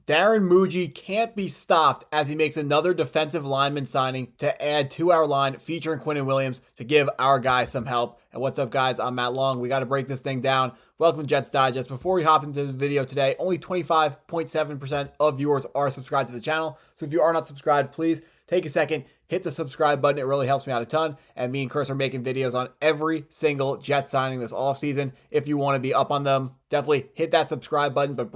Darren Mougey can't be stopped as he makes another defensive lineman signing to add to our line featuring Quinnen Williams to give our guys some help. And what's up, guys? I'm Matt Long. We got to break this thing down. Welcome to Jets Digest. Before we hop into the video today, only 25.7% of viewers are subscribed to the channel. So if you are not subscribed, please take a second, hit the subscribe button. It really helps me out a ton. And me and Chris are making videos on every single Jet signing this offseason. If you want to be up on them, definitely hit that subscribe button. But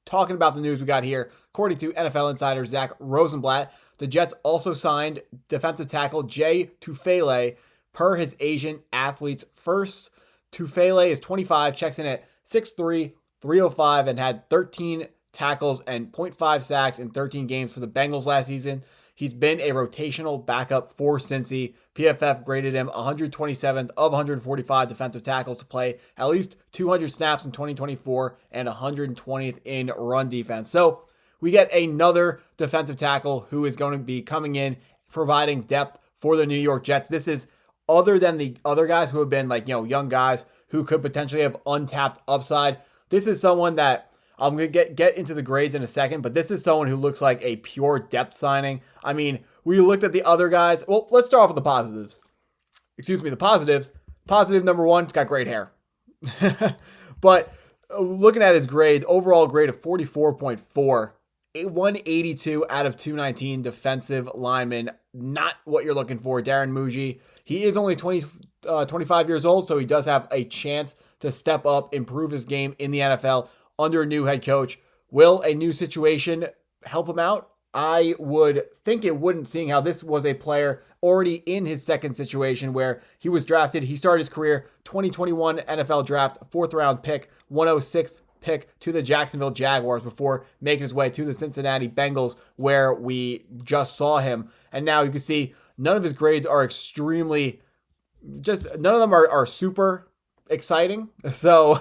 talking about the news we got here, according to NFL insider Zach Rosenblatt, the Jets also signed defensive tackle Jay Tufele per his Asian athletes first. Tufele is 25, checks in at 6'3", 305, and had 13 tackles and 0.5 sacks in 13 games for the Bengals last season. He's been a rotational backup for Cincy. PFF graded him 127th of 145 defensive tackles to play at least 200 snaps in 2024 and 120th in run defense. So we get another defensive tackle who is going to be coming in, providing depth for the New York Jets. This is other than the other guys who have been young guys who could potentially have untapped upside. This is someone that I'm going to get into the grades in a second, but this is someone who looks like a pure depth signing. I mean, we looked at the other guys. Well, let's start off with the positives. The positives. Positive number one, he's got great hair. But looking at his grades, overall grade of 44.4, 182 out of 219 defensive lineman. Not what you're looking for. Darren Mougey, he is only 25 years old, so he does have a chance to step up, improve his game in the NFL under a new head coach. Will a new situation help him out? I would think it wouldn't, seeing how this was a player already in his second situation where he was drafted. He started his career 2021 NFL draft, 4th round pick, 106th pick to the Jacksonville Jaguars before making his way to the Cincinnati Bengals, where we just saw him. And now you can see none of his grades are none of them are super exciting. So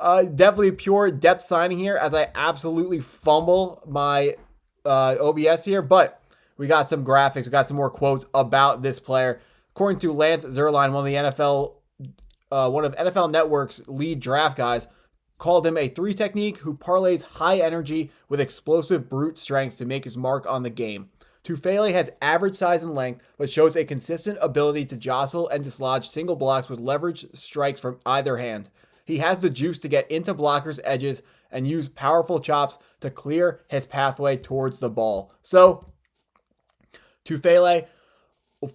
definitely pure depth signing here, as I absolutely fumble my OBS here, but we got some graphics, we got some more quotes about this player. According to Lance Zierlein, one of NFL Network's lead draft guys, called him a 3 technique who parlays high energy with explosive brute strength to make his mark on the game. Tufele has average size and length, but shows a consistent ability to jostle and dislodge single blocks with leverage strikes from either hand. He has the juice to get into blockers' edges and use powerful chops to clear his pathway towards the ball. So, Tufele,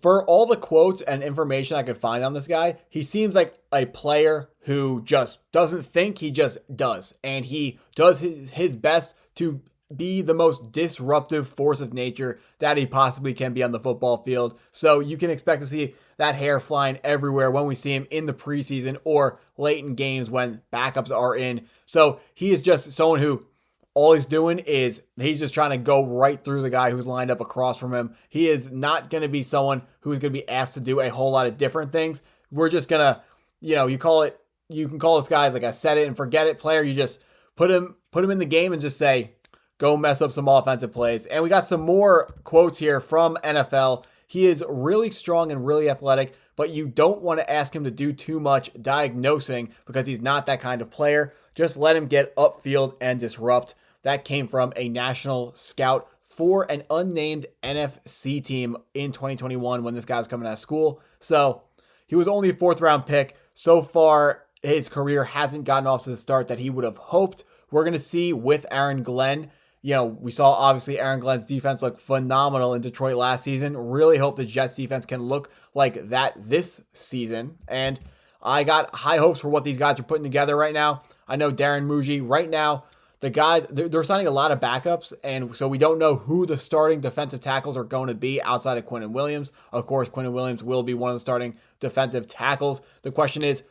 for all the quotes and information I could find on this guy, he seems like a player who just doesn't think, he just does. And he does his best to be the most disruptive force of nature that he possibly can be on the football field. So you can expect to see that hair flying everywhere when we see him in the preseason or late in games when backups are in. So he is just someone who all he's doing is he's just trying to go right through the guy who's lined up across from him. He is not going to be someone who's going to be asked to do a whole lot of different things. We're just going to, you can call this guy like a set it and forget it player. You just put him in the game and just say, go mess up some offensive plays. And we got some more quotes here from NFL. He is really strong and really athletic, but you don't want to ask him to do too much diagnosing because he's not that kind of player. Just let him get upfield and disrupt. That came from a national scout for an unnamed NFC team in 2021 when this guy was coming out of school. So he was only a 4th round pick. So far, his career hasn't gotten off to the start that he would have hoped. We're going to see with Aaron Glenn. We saw obviously Aaron Glenn's defense look phenomenal in Detroit last season. Really hope the Jets defense can look like that this season. And I got high hopes for what these guys are putting together right now. I know Darren Mougey right now, the guys, they're signing a lot of backups. And so we don't know who the starting defensive tackles are going to be outside of Quinnen Williams. Of course, Quinnen Williams will be one of the starting defensive tackles. The question is,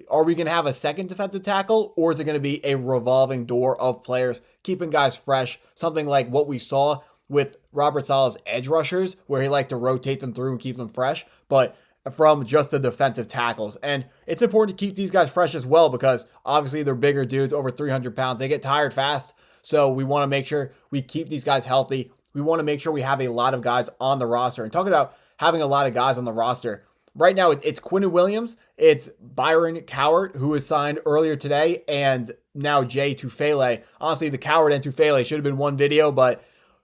are we going to have a second defensive tackle, or is it going to be a revolving door of players keeping guys fresh? Something like what we saw with Robert Saleh's edge rushers, where he liked to rotate them through and keep them fresh, but from just the defensive tackles. And it's important to keep these guys fresh as well, because obviously they're bigger dudes, over 300 pounds. They get tired fast. So we want to make sure we keep these guys healthy. We want to make sure we have a lot of guys on the roster. And talking about having a lot of guys on the roster, right now it's Quinnen Williams, it's Byron Cowart, who was signed earlier today, and now Jay Tufele. Honestly, the Cowart and Tufele should have been one video, but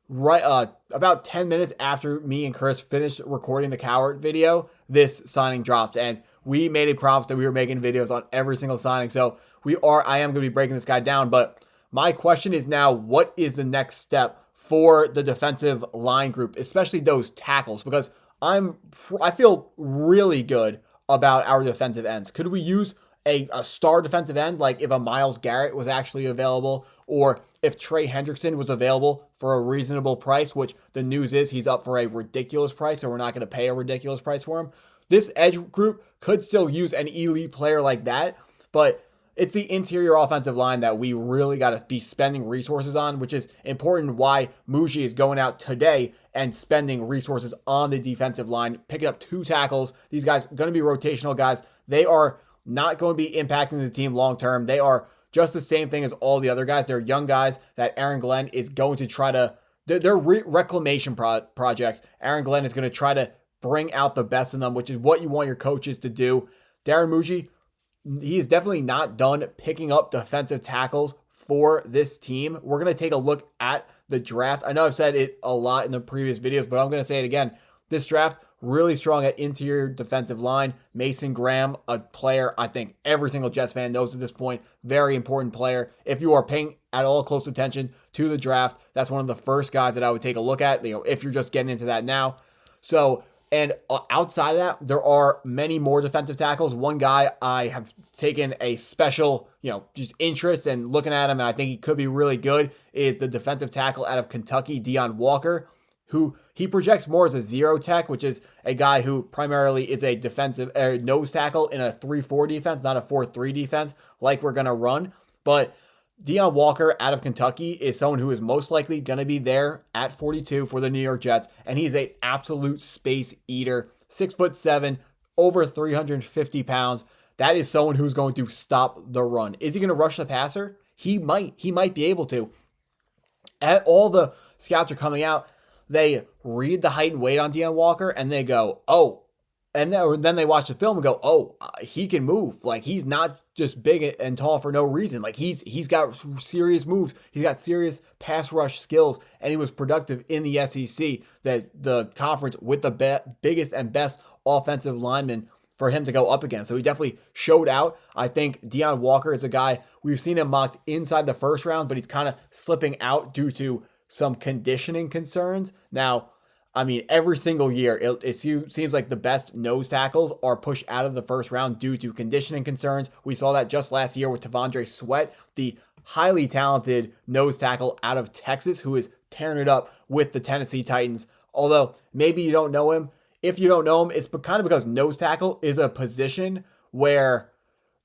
about 10 minutes after me and Chris finished recording the Cowart video, this signing dropped, and we made a promise that we were making videos on every single signing. So I am going to be breaking this guy down, but my question is now, what is the next step for the defensive line group, especially those tackles? Because I feel really good about our defensive ends. Could we use a star defensive end, like if a Myles Garrett was actually available, or if Trey Hendrickson was available for a reasonable price, which the news is he's up for a ridiculous price, so we're not going to pay a ridiculous price for him. This edge group could still use an elite player like that, but it's the interior offensive line that we really got to be spending resources on, which is important why Mougey is going out today and spending resources on the defensive line, picking up 2 tackles. These guys are going to be rotational guys. They are not going to be impacting the team long term. They are just the same thing as all the other guys. They're young guys that Aaron Glenn is going to try to, they're reclamation projects. Aaron Glenn is going to try to bring out the best in them, which is what you want your coaches to do. Darren Mougey, he's definitely not done picking up defensive tackles for this team. We're going to take a look at the draft. I know I've said it a lot in the previous videos, but I'm going to say it again. This draft, really strong at interior defensive line. Mason Graham, a player I think every single Jets fan knows at this point. Very important player. If you are paying at all close attention to the draft, that's one of the first guys that I would take a look at, if you're just getting into that now. So, and outside of that, there are many more defensive tackles. One guy I have taken a special, just interest in looking at him, and I think he could be really good, is the defensive tackle out of Kentucky, Deon Walker, who he projects more as a zero tech, which is a guy who primarily is a defensive nose tackle in a 3-4 defense, not a 4-3 defense like we're going to run. But Deon Walker out of Kentucky is someone who is most likely going to be there at 42 for the New York Jets, and he's an absolute space eater, 6'7", over 350 pounds. That is someone who's going to stop the run. Is he going to rush the passer? He might be able to. All the scouts are coming out. They read the height and weight on Deon Walker, and they go, oh, and then they watch the film and go, oh, he can move. Like, he's not just big and tall for no reason. Like, he's got serious moves. He's got serious pass rush skills, and he was productive in the SEC, the conference with the biggest and best offensive lineman for him to go up against. So he definitely showed out. I think Deon Walker is a guy, we've seen him mocked inside the first round, but he's kind of slipping out due to some conditioning concerns. Now, I mean, every single year, it seems like the best nose tackles are pushed out of the first round due to conditioning concerns. We saw that just last year with T'Vondre Sweat, the highly talented nose tackle out of Texas, who is tearing it up with the Tennessee Titans. Although, maybe you don't know him. If you don't know him, it's kind of because nose tackle is a position where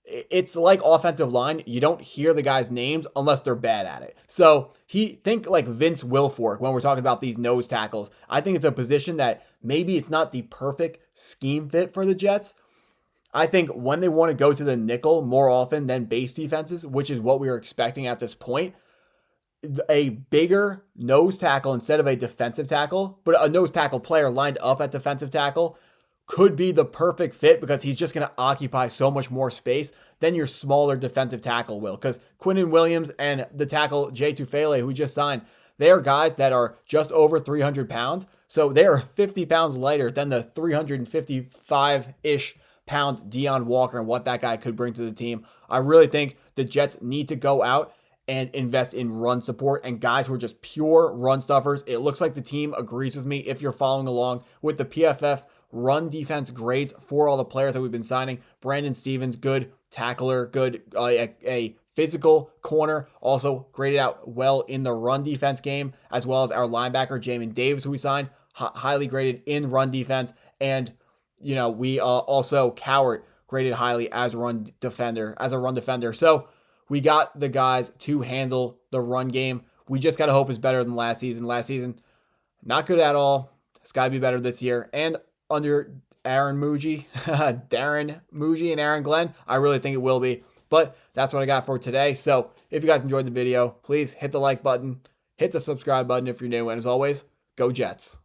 it's like offensive line. You don't hear the guys' names unless they're bad at it. So think like Vince Wilfork when we're talking about these nose tackles. I think it's a position that maybe it's not the perfect scheme fit for the Jets. I think when they want to go to the nickel more often than base defenses, which is what we were expecting at this point, a bigger nose tackle instead of a defensive tackle, but a nose tackle player lined up at defensive tackle could be the perfect fit because he's just going to occupy so much more space than your smaller defensive tackle will. Because Quinnen Williams and the tackle Jay Tufele, who we just signed, they are guys that are just over 300 pounds. So they are 50 pounds lighter than the 355-ish pound Deon Walker and what that guy could bring to the team. I really think the Jets need to go out and invest in run support and guys who are just pure run stuffers. It looks like the team agrees with me if you're following along with the PFF run defense grades for all the players that we've been signing. Brandon Stevens, good tackler, good a physical corner, also graded out well in the run defense game, as well as our linebacker Jamin Davis, who we signed, highly graded in run defense, and we also Cowart graded highly as a run defender. So we got the guys to handle the run game. We just gotta hope it's better than last season. Last season, not good at all. It's gotta be better this year. And under Darren Mougey and Aaron Glenn, I really think it will be. But that's what I got for today. So if you guys enjoyed the video, please hit the like button, hit the subscribe button if you're new, and as always, go Jets.